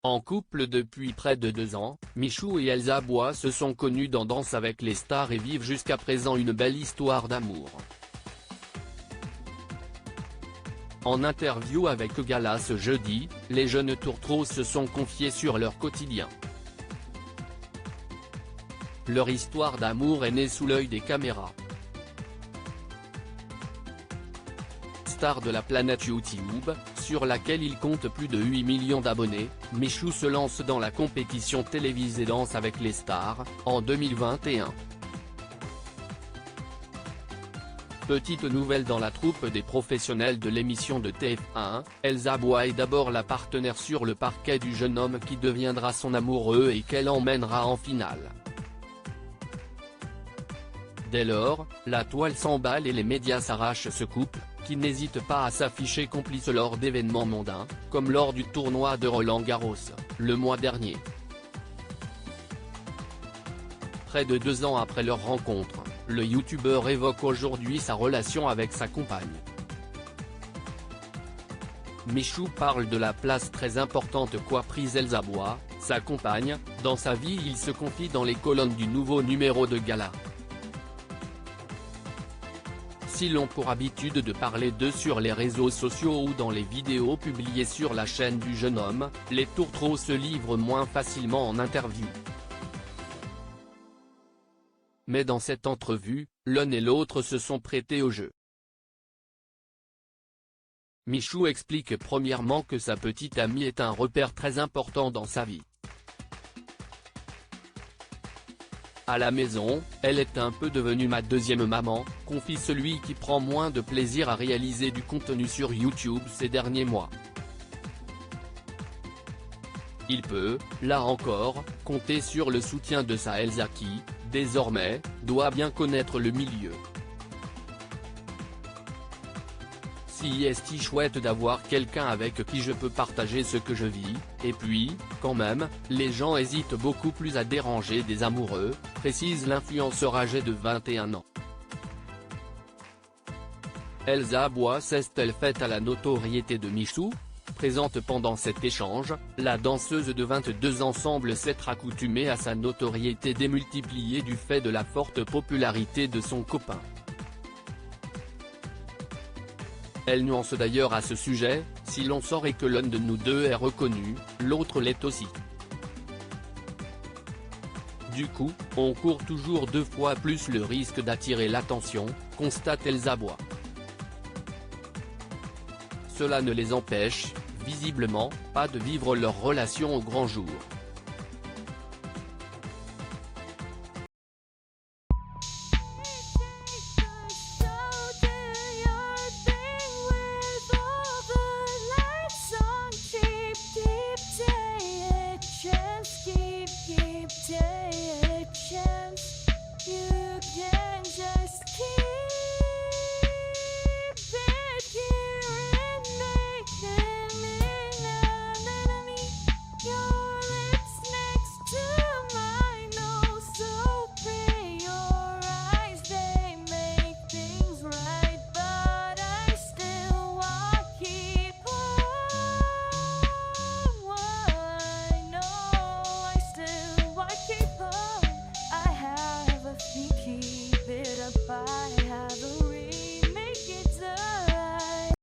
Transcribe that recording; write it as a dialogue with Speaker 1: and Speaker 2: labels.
Speaker 1: En couple depuis près de 2 ans, Michou et Elsa Bois se sont connus dans Danse avec les stars et vivent jusqu'à présent une belle histoire d'amour. En interview avec Gala ce jeudi, les jeunes tourtereaux se sont confiés sur leur quotidien. Leur histoire d'amour est née sous l'œil des caméras. Star de la planète YouTube, sur laquelle il compte plus de 8 millions d'abonnés, Michou se lance dans la compétition télévisée Danse avec les stars, en 2021. Petite nouvelle dans la troupe des professionnels de l'émission de TF1, Elsa Bois est d'abord la partenaire sur le parquet du jeune homme qui deviendra son amoureux et qu'elle emmènera en finale. Dès lors, la toile s'emballe et les médias s'arrachent ce couple, qui n'hésite pas à s'afficher complice lors d'événements mondains, comme lors du tournoi de Roland-Garros, le mois dernier. Près de 2 ans après leur rencontre, le youtubeur évoque aujourd'hui sa relation avec sa compagne. Michou parle de la place très importante qu'a prise Elsa Bois, sa compagne, dans sa vie. Il se confie dans les colonnes du nouveau numéro de Gala. S'ils ont pour habitude de parler d'eux sur les réseaux sociaux ou dans les vidéos publiées sur la chaîne du jeune homme, les tourtereaux se livrent moins facilement en interview. Mais dans cette entrevue, l'un et l'autre se sont prêtés au jeu. Michou explique premièrement que sa petite amie est un repère très important dans sa vie. À la maison, elle est un peu devenue ma deuxième maman, confie celui qui prend moins de plaisir à réaliser du contenu sur YouTube ces derniers mois. Il peut, là encore, compter sur le soutien de sa Elsa qui, désormais, doit bien connaître le milieu. Si est chouette d'avoir quelqu'un avec qui je peux partager ce que je vis, et puis, quand même, les gens hésitent beaucoup plus à déranger des amoureux, précise l'influenceur âgé de 21 ans. Elsa Bois s'est-elle faite à la notoriété de Michou? Présente pendant cet échange, la danseuse de 22 ans semble s'être accoutumée à sa notoriété démultipliée du fait de la forte popularité de son copain. Elle nuance d'ailleurs à ce sujet: si l'on sort et que l'un de nous deux est reconnu, l'autre l'est aussi. Du coup, on court toujours 2 fois plus le risque d'attirer l'attention, constate Elsa Bois. Cela ne les empêche, visiblement, pas de vivre leur relation au grand jour.